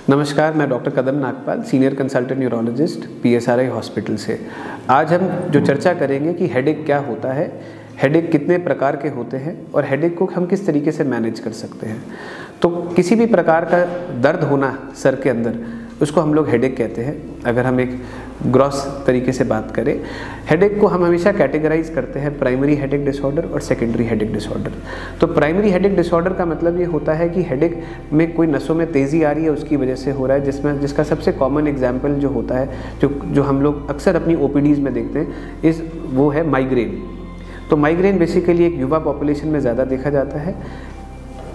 नमस्कार, मैं doctor Kadam Nagpal, senior consultant neurologist PSRI hospital से। आज हम जो चर्चा करेंगे कि हेडेक क्या होता है, हेडेक कितने प्रकार के होते हैं और हेडेक को हम किस तरीके से मैनेज कर सकते हैं। तो किसी भी प्रकार का दर्द होना सर के अंदर, उसको हम लोग हेडेक कहते हैं। अगर हम एक ग्रॉस तरीके से बात करें, हेडेक को हम हमेशा कैटेगराइज करते हैं प्राइमरी हेडेक डिसऑर्डर और सेकेंडरी हेडेक डिसऑर्डर। तो प्राइमरी हेडेक डिसऑर्डर का मतलब ये होता है कि हेडेक में कोई नसों में तेज़ी आ रही है, उसकी वजह से हो रहा है, जिसका सबसे कॉमन एग्जाम्पल जो होता है, जो हम लोग अक्सर अपनी OPDs में देखते हैं, वो है माइग्रेन। तो माइग्रेन बेसिकली एक युवा पॉपुलेशन में ज़्यादा देखा जाता है।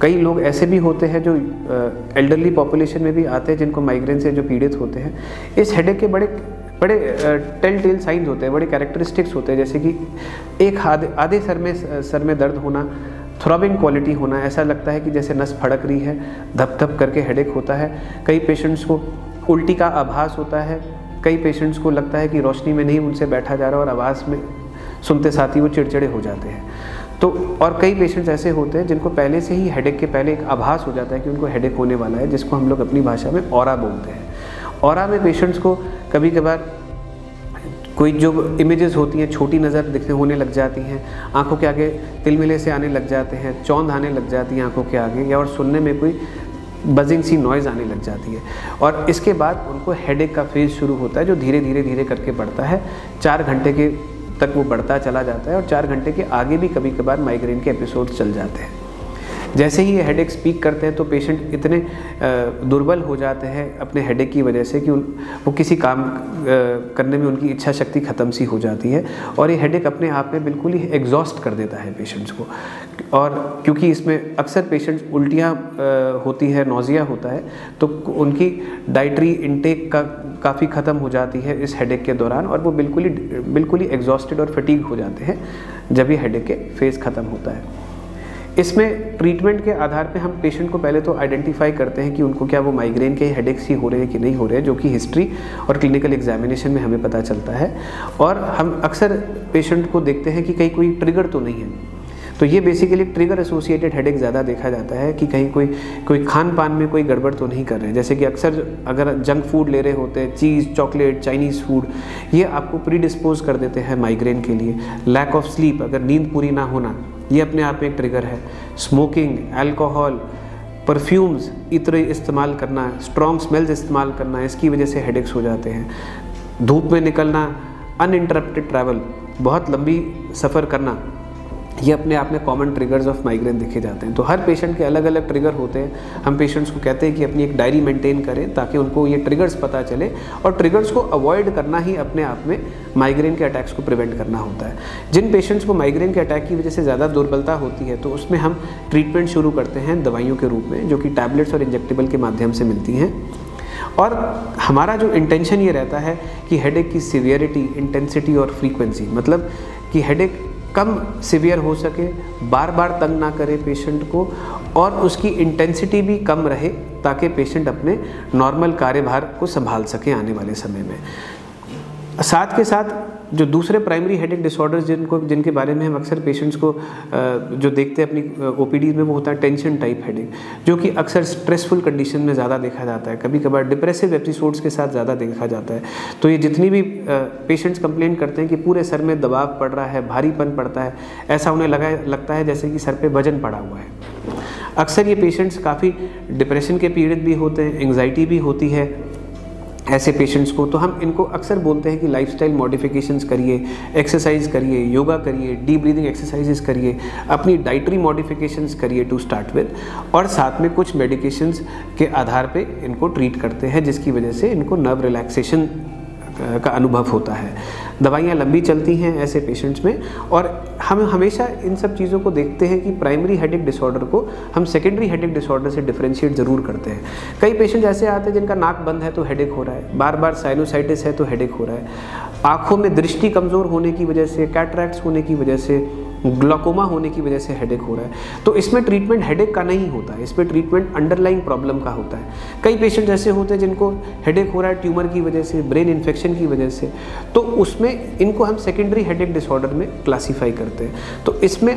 कई लोग ऐसे भी होते हैं जो एल्डरली पॉपुलेशन में भी आते हैं, जिनको माइग्रेन से जो पीड़ित होते हैं। इस हेडेक के बड़े टेल टेल साइंस होते हैं, बड़े कैरेक्टरिस्टिक्स होते हैं, जैसे कि एक आधे सर में दर्द होना, थ्रॉबिंग क्वालिटी होना, ऐसा लगता है कि जैसे नस फड़क रही है, धप धप करके हेडेक होता है। कई पेशेंट्स को उल्टी का आभास होता है, कई पेशेंट्स को लगता है कि रोशनी में नहीं उनसे बैठा जा रहा और आवाज़ में सुनते साथ ही वो चिड़चिड़े हो जाते हैं। तो और कई पेशेंट्स ऐसे होते हैं जिनको पहले से ही हेडेक के पहले एक आभास हो जाता है कि उनको हेडेक होने वाला है, जिसको हम लोग अपनी भाषा में ऑरा बोलते हैं। ऑरा में पेशेंट्स को कभी कभार कोई जो इमेजेस होती हैं, छोटी नज़र दिखने होने लग जाती हैं, आंखों के आगे तिलमिले से आने लग जाते हैं, चौंध आने लग जाती है आंखों के आगे, या और सुनने में कोई बजिंग सी नॉइज़ आने लग जाती है। और इसके बाद उनको हेडेक का फेज़ शुरू होता है, जो धीरे धीरे करके बढ़ता है। 4 घंटे के तक वो बढ़ता चला जाता है और 4 घंटे के आगे भी कभी कभार माइग्रेन के एपिसोड चल जाते हैं। जैसे ही ये हेडेक स्पीक करते हैं तो पेशेंट इतने दुर्बल हो जाते हैं अपने हेडेक की वजह से कि वो किसी काम करने में उनकी इच्छा शक्ति ख़त्म सी हो जाती है, और ये हेडेक अपने आप में बिल्कुल ही एग्जॉस्ट कर देता है पेशेंट्स को। और क्योंकि इसमें अक्सर पेशेंट्स उल्टियाँ होती है, नौजिया होता है, तो उनकी डाइटरी इनटेक का काफ़ी ख़त्म हो जाती है इस हेडेक के दौरान, और वो बिल्कुल ही एग्जॉस्टेड और फटीग हो जाते हैं जब ये हेडेक के फेज़ ख़त्म होता है। इसमें ट्रीटमेंट के आधार पे हम पेशेंट को पहले तो आइडेंटिफाई करते हैं कि उनको क्या वो माइग्रेन के हेडेक्स ही हो रहे हैं कि नहीं हो रहे हैं, जो कि हिस्ट्री और क्लिनिकल एग्जामिनेशन में हमें पता चलता है। और हम अक्सर पेशेंट को देखते हैं कि कहीं कोई ट्रिगर तो नहीं है। तो ये बेसिकली ट्रिगर एसोसिएटेड हेडेक ज़्यादा देखा जाता है कि कहीं कोई खान पान में कोई गड़बड़ तो नहीं कर रहे हैं। जैसे कि अक्सर अगर जंक फूड ले रहे होते हैं, चीज़, चॉकलेट, चाइनीज़ फूड, ये आपको प्रीडिस्पोज कर देते हैं माइग्रेन के लिए। लैक ऑफ स्लीप, अगर नींद पूरी ना होना, ये अपने आप में एक ट्रिगर है। स्मोकिंग, अल्कोहल, परफ्यूम्स, इत्र इस्तेमाल करना, स्ट्रॉन्ग स्मेल्स इस्तेमाल करना, इसकी वजह से हेडेक्स हो जाते हैं। धूप में निकलना, अनइंटरप्टेड ट्रैवल, बहुत लंबी सफ़र करना, ये अपने आप में कॉमन ट्रिगर्स ऑफ माइग्रेन देखे जाते हैं। तो हर पेशेंट के अलग अलग ट्रिगर होते हैं। हम पेशेंट्स को कहते हैं कि अपनी एक डायरी मेंटेन करें ताकि उनको ये ट्रिगर्स पता चले, और ट्रिगर्स को अवॉइड करना ही अपने आप में माइग्रेन के अटैक्स को प्रिवेंट करना होता है। जिन पेशेंट्स को माइग्रेन के अटैक की वजह से ज़्यादा दुर्बलता होती है, तो उसमें हम ट्रीटमेंट शुरू करते हैं दवाइयों के रूप में, जो कि टैबलेट्स और इंजेक्टेबल के माध्यम से मिलती हैं। और हमारा जो इंटेंशन ये रहता है कि हेडेक की सीवियरिटी, इंटेंसिटी और फ्रीक्वेंसी, मतलब कि हेडेक कम सीवियर हो सके, बार बार तंग ना करे पेशेंट को, और उसकी इंटेंसिटी भी कम रहे, ताकि पेशेंट अपने नॉर्मल कार्यभार को संभाल सके आने वाले समय में। साथ के साथ जो दूसरे प्राइमरी हेडेक डिसऑर्डर्स जिनके बारे में हम अक्सर पेशेंट्स को जो देखते हैं अपनी OPD में, वो होता है टेंशन टाइप हेडेक, जो कि अक्सर स्ट्रेसफुल कंडीशन में ज़्यादा देखा जाता है, कभी कभार डिप्रेसिव एपिसोड्स के साथ ज़्यादा देखा जाता है। तो ये जितनी भी पेशेंट्स कंप्लेंट करते हैं कि पूरे सर में दबाव पड़ रहा है, भारीपन पड़ता है, ऐसा उन्हें लगता है जैसे कि सर पे वजन पड़ा हुआ है। अक्सर ये पेशेंट्स काफ़ी डिप्रेशन के पीड़ित भी होते हैं, एंग्जाइटी भी होती है ऐसे पेशेंट्स को। तो हम इनको अक्सर बोलते हैं कि लाइफस्टाइल मॉडिफिकेशंस करिए, एक्सरसाइज करिए, योगा करिए, डीप ब्रीदिंग एक्सरसाइजेस करिए, अपनी डाइटरी मॉडिफिकेशंस करिए टू स्टार्ट विद, और साथ में कुछ मेडिकेशंस के आधार पे इनको ट्रीट करते हैं, जिसकी वजह से इनको नर्व रिलैक्सेशन का अनुभव होता है। दवाइयाँ लंबी चलती हैं ऐसे पेशेंट्स में, और हम हमेशा इन सब चीज़ों को देखते हैं कि प्राइमरी हेडेक डिसऑर्डर को हम सेकेंडरी हेडेक डिसऑर्डर से डिफरेंशिएट ज़रूर करते हैं। कई पेशेंट ऐसे आते हैं जिनका नाक बंद है तो हेडेक हो रहा है, बार बार साइनोसाइटिस है तो हेडेक हो रहा है, आँखों में दृष्टि कमज़ोर होने की वजह से, कैटरैक्ट्स होने की वजह से, ग्लाकोमा होने की वजह से हेडेक हो रहा है। तो इसमें ट्रीटमेंट हेडेक का नहीं होता है, इसमें ट्रीटमेंट अंडरलाइंग प्रॉब्लम का होता है। कई पेशेंट ऐसे होते हैं जिनको हेडेक हो रहा है ट्यूमर की वजह से, ब्रेन इन्फेक्शन की वजह से, तो उसमें इनको हम सेकेंडरी हेडेक डिसऑर्डर में क्लासीफाई करते हैं। तो इसमें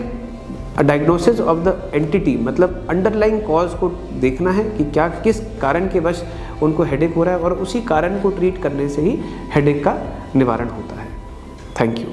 डायग्नोसिस ऑफ द एंटिटी, मतलब अंडरलाइंग कॉज को देखना है कि क्या किस कारण के वश उनको हेडेक हो रहा है, और उसी कारण को ट्रीट करने से ही हेडेक का निवारण होता है। Thank you.